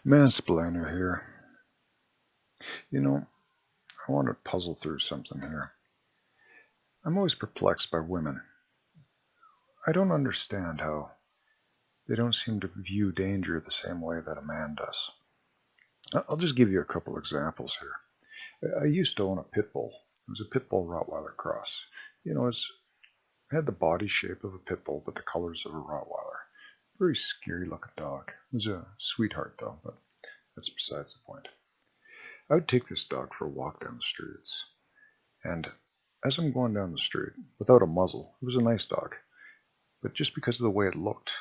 Mansplainer here. You know, I want to puzzle through something here. I'm always perplexed by women. I don't understand how they don't seem to view danger the same way that a man does. I'll just give you a couple examples here. I used to own a pit bull. It was a pit bull Rottweiler cross. It had the body shape of a pit bull, but the colors of a Rottweiler. Very scary looking dog. It was a sweetheart though, but that's besides the point. I would take this dog for a walk down the streets. And as I'm going down the street, without a muzzle, it was a nice dog. But just because of the way it looked,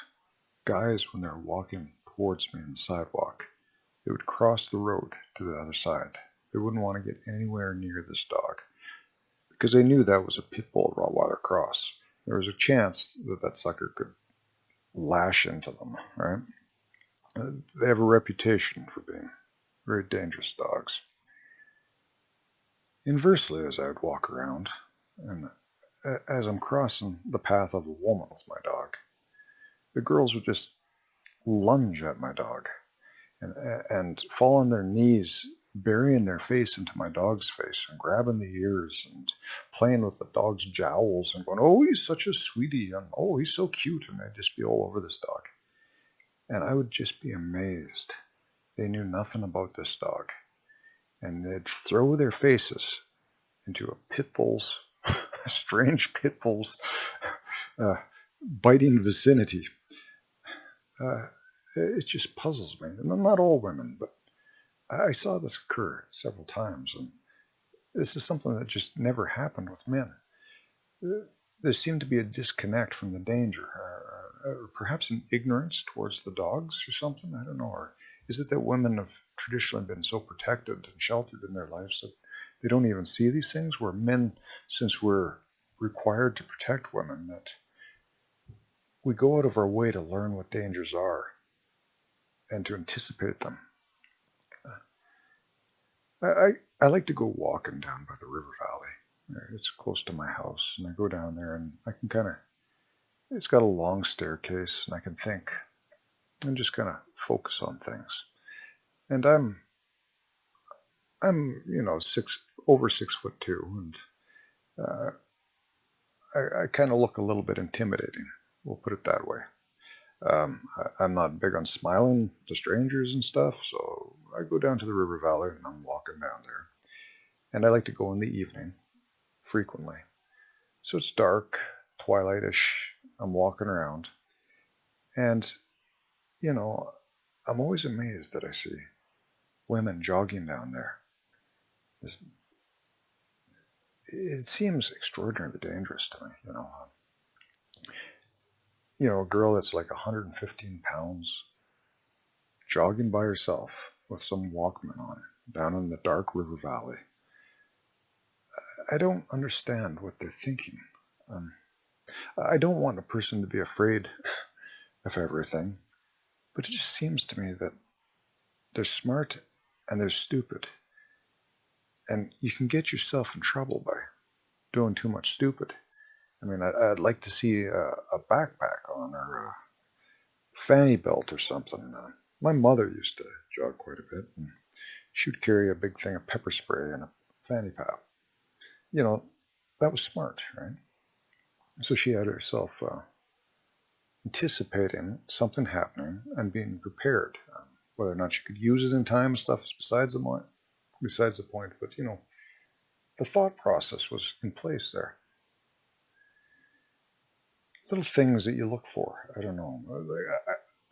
guys, when they were walking towards me on the sidewalk, they would cross the road to the other side. They wouldn't want to get anywhere near this dog because they knew that was a pit bull Rottweiler cross. There was a chance that that sucker could lash into them, right? They have a reputation for being very dangerous dogs. Inversely, as I would walk around, and as I'm crossing the path of a woman with my dog, the girls would just lunge at my dog and fall on their knees, burying their face into my dog's face and grabbing the ears and playing with the dog's jowls and going, "Oh, he's such a sweetie," and "Oh, he's so cute," and they'd just be all over this dog. And I would just be amazed. They knew nothing about this dog. And they'd throw their faces into a pit bull's, strange pit bull's uh, biting vicinity. It just puzzles me. And not all women, but I saw this occur several times. And this is something that just never happened with men. There seemed to be a disconnect from the danger, or perhaps an ignorance towards the dogs or something. I don't know. Or is it that women have traditionally been so protected and sheltered in their lives that they don't even see these things, where men, since we're required to protect women, that we go out of our way to learn what dangers are and to anticipate them. I like to go walking down by the river valley. It's close to my house, and I go down there and I can it's got a long staircase, and I can think and just kind of focus on things. And I'm over 6'2", and uh, I kind of look a little bit intimidating. We'll put it that way. I'm not big on smiling to strangers and stuff, so I go down to the river valley and I'm walking down there. And I like to go in the evening frequently. So it's dark, twilightish. I'm walking around, and I'm always amazed that I see women jogging down there. It seems extraordinarily dangerous to me. A girl that's like 115 pounds jogging by herself with some Walkman on down in the dark river valley. I don't understand what they're thinking. I don't want a person to be afraid of everything, but it just seems to me that they're smart and they're stupid. And you can get yourself in trouble by doing too much stupid. I mean, I'd like to see a backpack on or a fanny belt or something. My mother used to jog quite a bit, and she would carry a big thing of pepper spray and a fanny pack. You know, that was smart, right? So she had herself anticipating something happening and being prepared. Whether or not she could use it in time and stuff is besides the point. But the thought process was in place there. Little things that you look for. I don't know.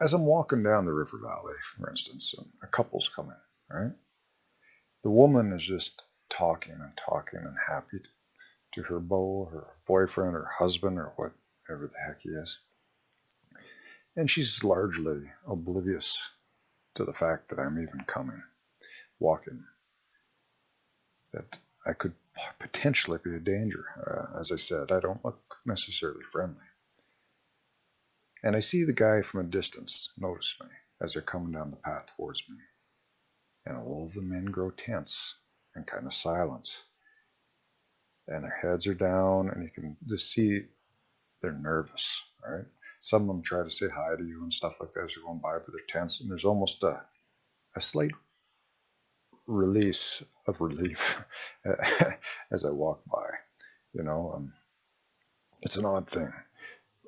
As I'm walking down the river valley, for instance, and a couple's coming, right? The woman is just talking and happy to her beau, her boyfriend, her husband, or whatever the heck he is. And she's largely oblivious to the fact that I'm even coming, walking, that I could potentially be a danger. As I said, I don't look necessarily friendly. And I see the guy from a distance notice me as they're coming down the path towards me. And all the men grow tense and kind of silent. And their heads are down, and you can just see they're nervous, right? Some of them try to say hi to you and stuff like that as you're going by, but they're tense, and there's almost a slight release of relief as I walk by. You know, it's an odd thing.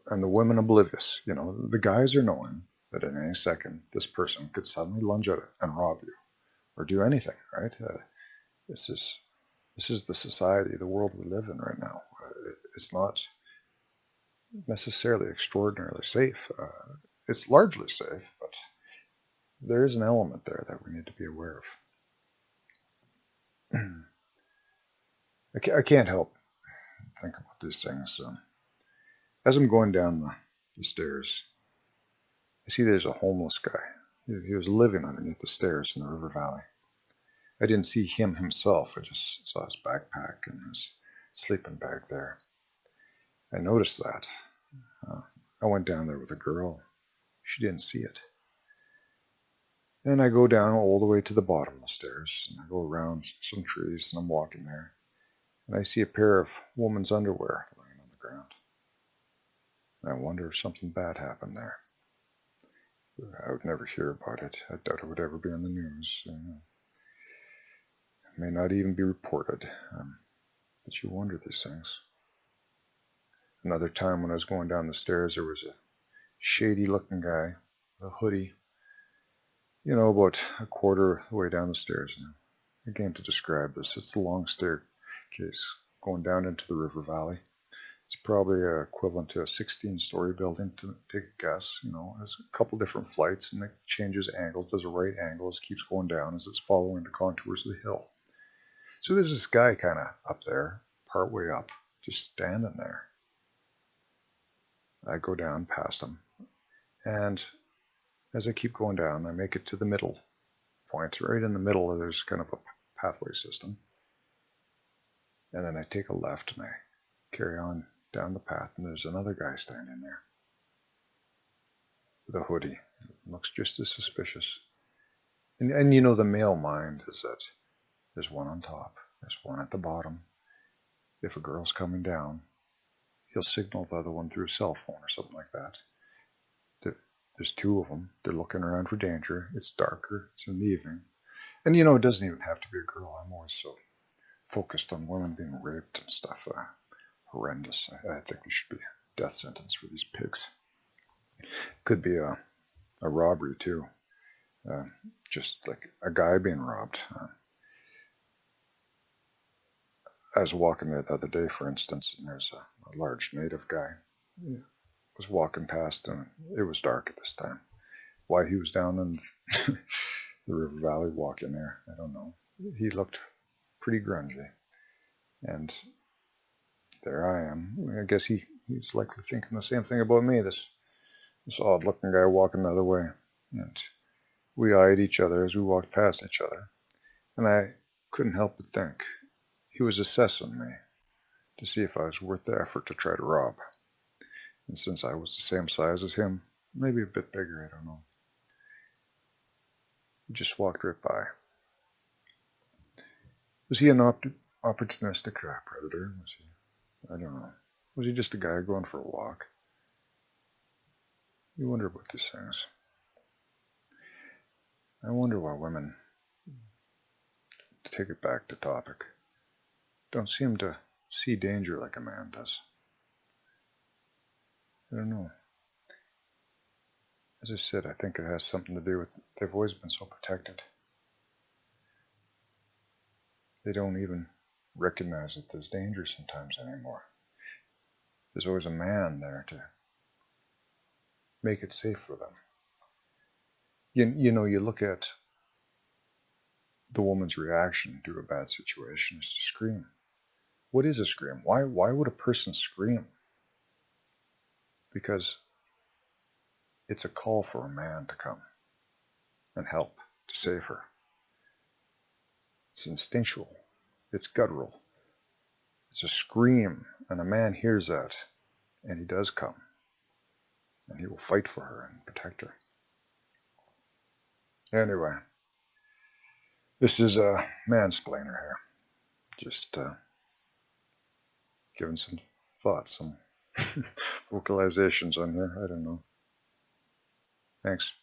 And the women oblivious. You know, the guys are knowing that at any second this person could suddenly lunge at it and rob you or do anything, right? This is this is the society, the world we live in right now. It's not necessarily extraordinarily safe. It's largely safe, but there is an element there that we need to be aware of. I can't help think about these things. As I'm going down the stairs, I see there's a homeless guy. He was living underneath the stairs in the river valley. I didn't see him himself. I just saw his backpack and his sleeping bag there. I noticed that. I went down there with a girl. She didn't see it. Then I go down all the way to the bottom of the stairs, and I go around some trees, and I'm walking there, and I see a pair of woman's underwear lying on the ground. And I wonder if something bad happened there. I would never hear about it. I doubt it would ever be on the news. It may not even be reported. But you wonder these things. Another time when I was going down the stairs, there was a shady-looking guy with a hoodie, about a quarter of the way down the stairs. And again, to describe this, it's a long staircase going down into the river valley. It's probably equivalent to a 16-story building, to take a guess. Has a couple different flights, and it changes angles. There's a right angle as it keeps going down as it's following the contours of the hill. So there's this guy kind of up there, partway up, just standing there. I go down past him, and as I keep going down, I make it to the middle point. Right in the middle, there's kind of a pathway system. And then I take a left, and I carry on down the path, and there's another guy standing there with a hoodie. It looks just as suspicious. And the male mind is that there's one on top, there's one at the bottom. If a girl's coming down, he'll signal the other one through a cell phone or something like that. There's two of them. They're looking around for danger. It's darker. It's in the evening. And, it doesn't even have to be a girl. I'm always so focused on women being raped and stuff. Horrendous. I think there should be a death sentence for these pigs. Could be a robbery, too. Just like a guy being robbed. I was walking there the other day, for instance, and there's a large native guy. Yeah. Was walking past, and it was dark at this time. Why he was down in the river valley walking there, I don't know. He looked pretty grungy, and there I am. I guess he's likely thinking the same thing about me. This odd-looking guy walking the other way, and we eyed each other as we walked past each other, and I couldn't help but think he was assessing me to see if I was worth the effort to try to rob. And since I was the same size as him, maybe a bit bigger, I don't know, he just walked right by. Was he an opportunistic predator? Was he? I don't know. Was he just a guy going for a walk? You wonder about these things. I wonder why women, to take it back to topic, don't seem to see danger like a man does. I don't know. As I said, I think it has something to do with they've always been so protected. They don't even recognize that there's danger sometimes anymore. There's always a man there to make it safe for them. You look at the woman's reaction to a bad situation is to scream. What is a scream? Why would a person scream? Because it's a call for a man to come and help to save her. It's instinctual. It's guttural. It's a scream, and a man hears that, and he does come, and he will fight for her and protect her. Anyway, this is a mansplainer here. Just giving some thoughts, some vocalizations on here. I don't know. Thanks.